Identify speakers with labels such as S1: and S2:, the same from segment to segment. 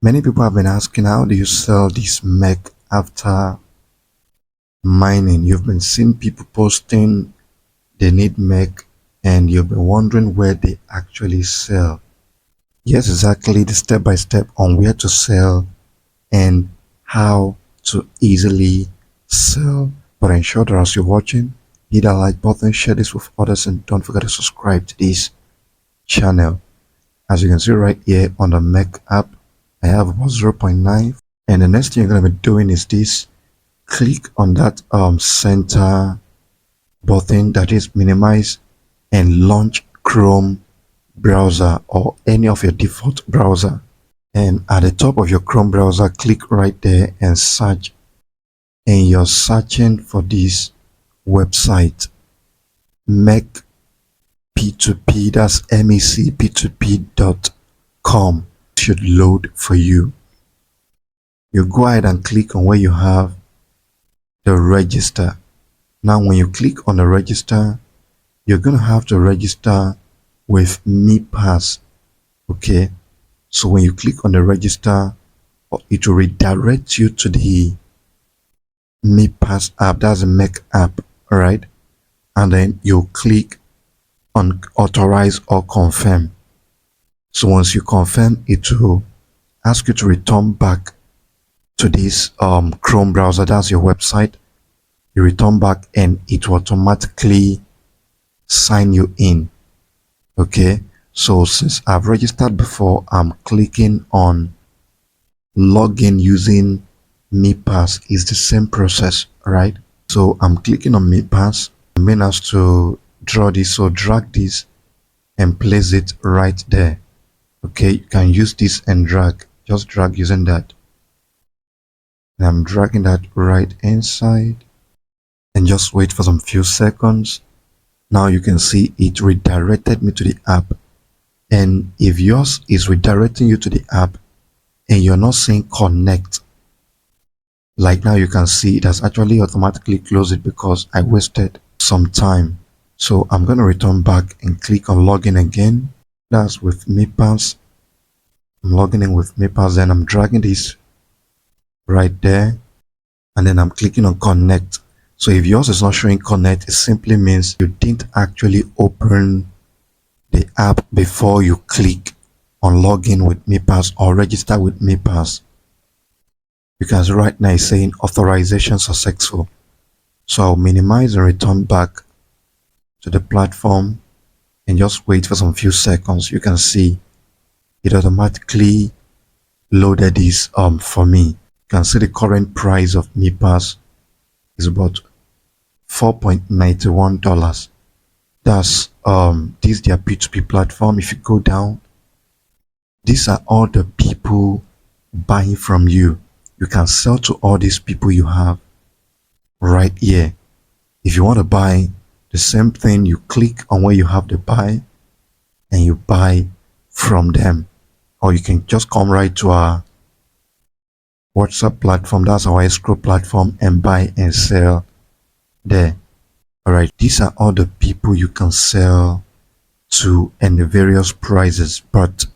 S1: Many people have been asking, how do you sell this MEC after mining? You've been seeing people posting they need MEC and you've been wondering where they actually sell. Yes, exactly the step by step on where to sell and how to easily sell. But ensure that as you're watching, hit that like button, share this with others, and don't forget to subscribe to this channel. As you can see right here on the MEC app, I have about 0.9, and the next thing you're going to be doing is this: click on that center button, that is minimize, and launch Chrome browser or any of your default browser. And at the top of your Chrome browser, click right there and search, and you're searching for this website, MEC P2P, that's MEC P2P.com. Should load for you. You go ahead and click on where you have the register. Now when you click on the register, you're going to have to register with MEC. Okay, so when you click on the register, it will redirect you to the MEC app, that's the MEC app. All right, and then you click on authorize or confirm. So once you confirm, it will ask you to return back to this Chrome browser, that's your website. You return back and it will automatically sign you in. Okay, so since I've registered before, I'm clicking on login using MEC. It's the same process, right? So I'm clicking on MEC. I'm being asked to draw this, so drag this and place it right there. Okay, you can use this and drag, just drag using that. And I'm dragging that right inside and just wait for some few seconds. Now you can see it redirected me to the app. And if yours is redirecting you to the app and you're not saying connect, like now you can see it has actually automatically closed it because I wasted some time. So I'm going to return back and click on login again. That's with MEC. I'm logging in with MEC, then I'm dragging this right there and then I'm clicking on connect. So if yours is not showing connect, it simply means you didn't actually open the app before you click on login with MEC or register with MEC. You can see right now it's saying authorization successful. So I'll minimize and return back to the platform and just wait for some few seconds. You can see it automatically loaded this for me. You can see the current price of MEC is about $4.91. That's this their P2P platform. If you go down, these are all the people buying from you. You can sell to all these people you have right here. If you want to buy the same thing, you click on where you have the buy and you buy from them, or you can just come right to our WhatsApp platform, that's our escrow platform, and buy and sell there. All right, these are all the people you can sell to and the various prices. But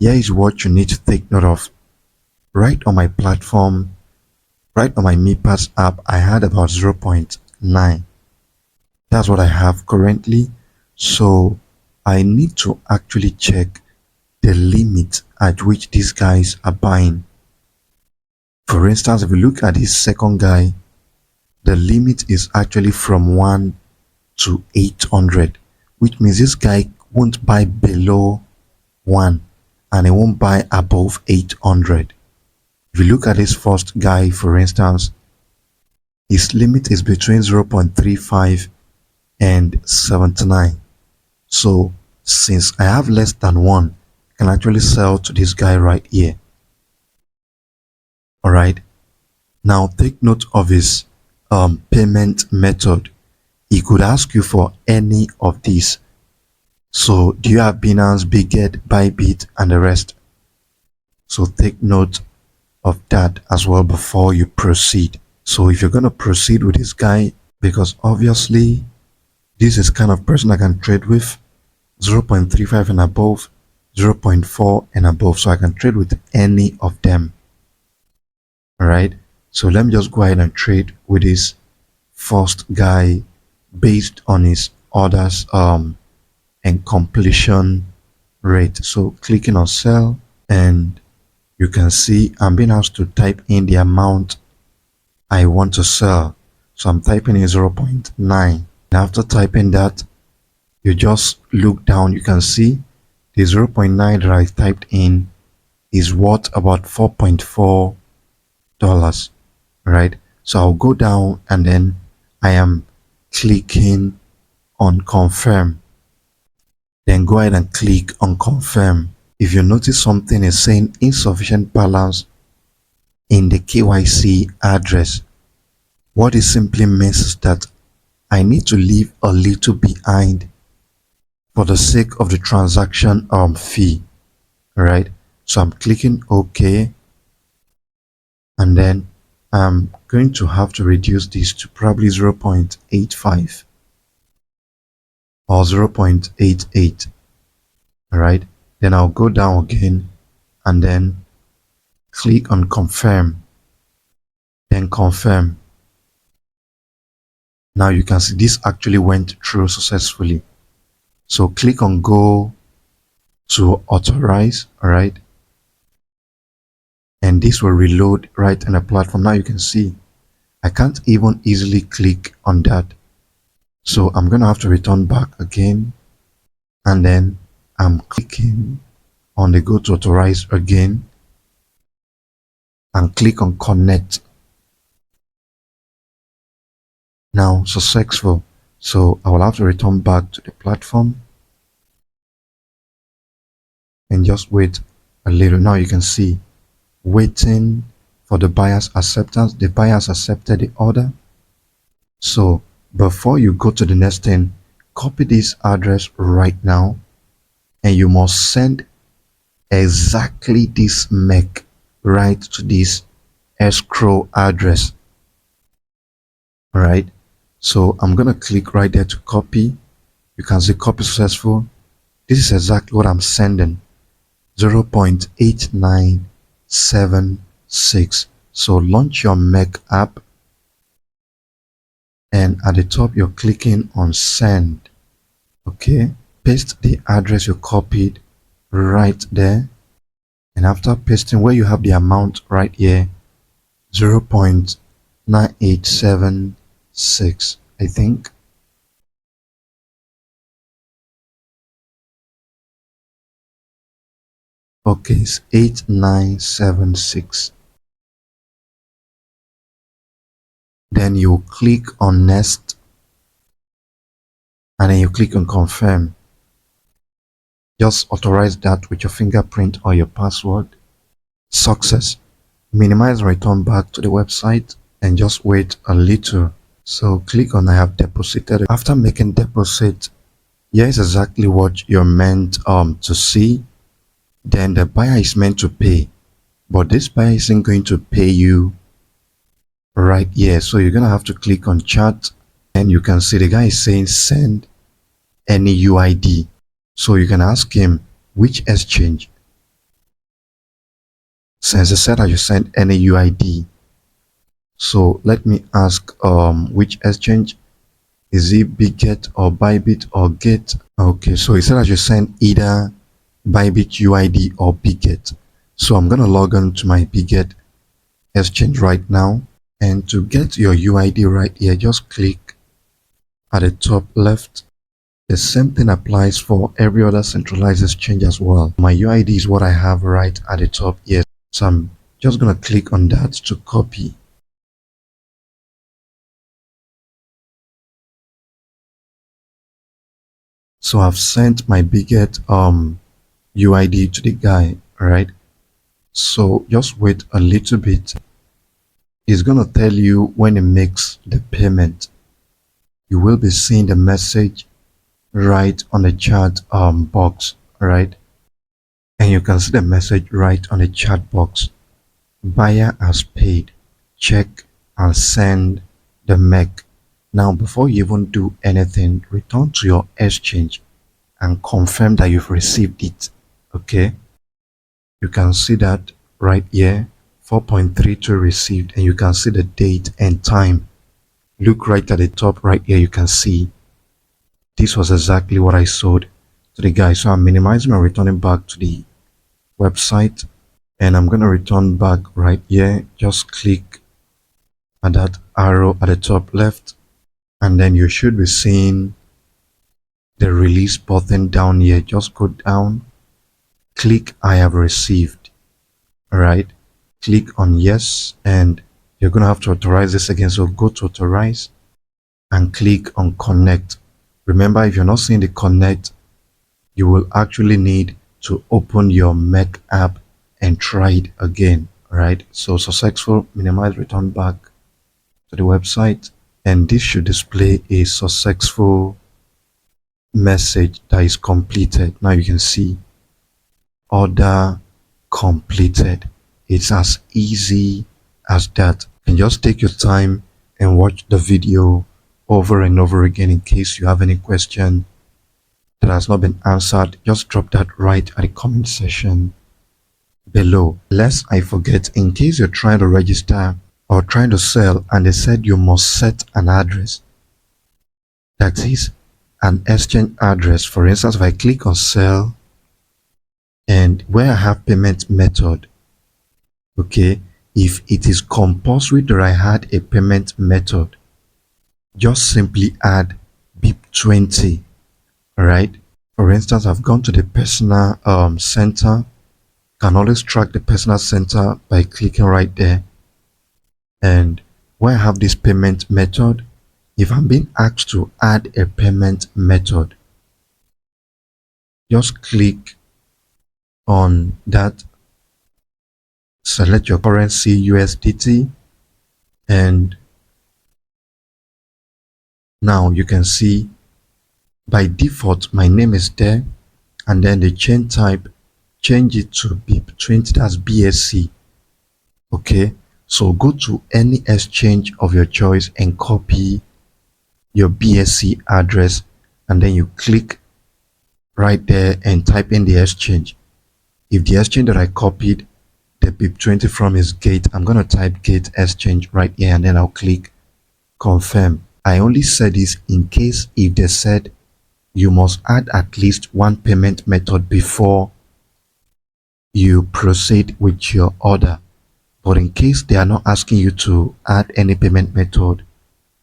S1: here is what you need to take note of. Right on my platform, right on my MEC app, I had about 0.9. That's what I have currently. So I need to actually check the limit at which these guys are buying. For instance, if you look at this second guy, the limit is actually from 1 to 800, which means this guy won't buy below 1 and he won't buy above 800. If you look at this first guy, for instance, his limit is between 0.35 and 79. So since I have less than 1, I can actually sell to this guy right here. All right, now take note of his payment method. He could ask you for any of these. So do you have Binance, Bitget, Bybit, and the rest? So take note of that as well before you proceed. So if you're going to proceed with this guy, because obviously this is kind of person I can trade with, 0.35 and above, 0.4 and above, so I can trade with any of them. All right, so let me just go ahead and trade with this first guy based on his orders and completion rate. So clicking on sell, and you can see I'm being asked to type in the amount I want to sell. So I'm typing in 0.9, and after typing that, you just look down, you can see the 0.9 that I typed in is worth about $4.4, right? So I'll go down and then I am clicking on confirm. Then go ahead and click on confirm. If you notice something is saying insufficient balance in the KYC address, what it simply means is that I need to leave a little behind for the sake of the transaction fee. Right, so I'm clicking OK, and then I'm going to have to reduce this to probably 0.85 or 0.88. All right, then I'll go down again and then click on confirm, then confirm. Now you can see this actually went through successfully. So click on go to authorize. All right, and this will reload right on the platform. Now you can see I can't even easily click on that, so I'm gonna have to return back again, and then I'm clicking on the go to authorize again and click on connect. Now successful, so I will have to return back to the platform and just wait a little. Now you can see waiting for the buyer's acceptance. The buyer has accepted the order. So before you go to the next thing, copy this address right now, and you must send exactly this MEC right to this escrow address. All right, so I'm gonna click right there to copy. You can see copy successful. This is exactly what I'm sending, 0.8976. so launch your MEC app, and at the top you're clicking on send. Okay, paste the address you copied right there, and after pasting, where you have the amount right here, 0.9876, I think. Okay, it's 8976. Then you click on next, and then you click on confirm. Just authorize that with your fingerprint or your password. Success. Minimize and return back to the website and just wait a little. So click on I have deposited. After making deposit, here is exactly what you're meant to see. Then the buyer is meant to pay, but this buyer isn't going to pay you right here. So you're gonna have to click on chat, and you can see the guy is saying send any UID. So you can ask him which exchange. Since I said that you send any UID, so let me ask which exchange. Is it Biget or Bybit or Get? Okay, so he said that you send either Bybit UID or Biget. So I'm gonna log on to my Biget exchange right now, and to get your UID right here, just click at the top left. The same thing applies for every other centralized exchange as well. My UID is what I have right at the top here, so I'm just gonna click on that to copy. So I've sent my Biget UID to the guy. All right, so just wait a little bit. It's gonna tell you when it makes the payment. You will be seeing the message right on the chat box. All right, and you can see the message right on the chat box. Buyer has paid. Check and send the MEC. Now before you even do anything, return to your exchange and confirm that you've received it. Okay, you can see that right here, 4.32 received, and you can see the date and time. Look right at the top right here, you can see this was exactly what I sold to the guy. So I'm minimizing and returning back to the website, and I'm going to return back right here. Just click at that arrow at the top left, and then you should be seeing the release button down here. Just go down, click I have received. All right, click on yes, and you're going to have to authorize this again. So go to authorize and click on connect. Remember, if you're not seeing the connect, you will actually need to open your MEC app and try it again. All right, so successful, minimize, return back to the website, and this should display a successful message that is completed. Now you can see order completed. It's as easy as that. And just take your time and watch the video over and over again. In case you have any question that has not been answered, just drop that right at the comment section below. Lest I forget, in case you're trying to register or trying to sell and they said you must set an address, that is an exchange address. For instance, if I click on sell and where I have payment method, okay, if it is compulsory that I had a payment method, just simply add BIP20. All right, for instance, I've gone to the personal center. Can always track the personal center by clicking right there, and where I have this payment method, if I'm being asked to add a payment method, just click on that, select your currency USDT, and now you can see by default my name is there, and then the chain type, change it to BIP20, that's BSC. Okay, so go to any exchange of your choice and copy your BSC address, and then you click right there and type in the exchange. If the exchange that I copied the BIP20 from is Gate, I'm going to type Gate exchange right here, and then I'll click confirm. I only said this in case if they said you must add at least one payment method before you proceed with your order. But in case they are not asking you to add any payment method,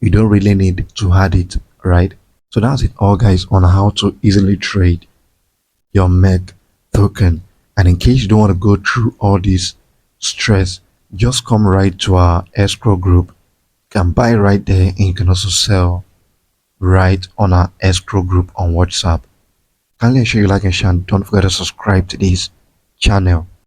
S1: you don't really need to add it, right? So that's it all, guys, on how to easily trade your MEC token. And in case you don't want to go through all this stress, just come right to our escrow group. You can buy right there, and you can also sell right on our escrow group on WhatsApp. Kindly ensure you like and share, and don't forget to subscribe to this channel.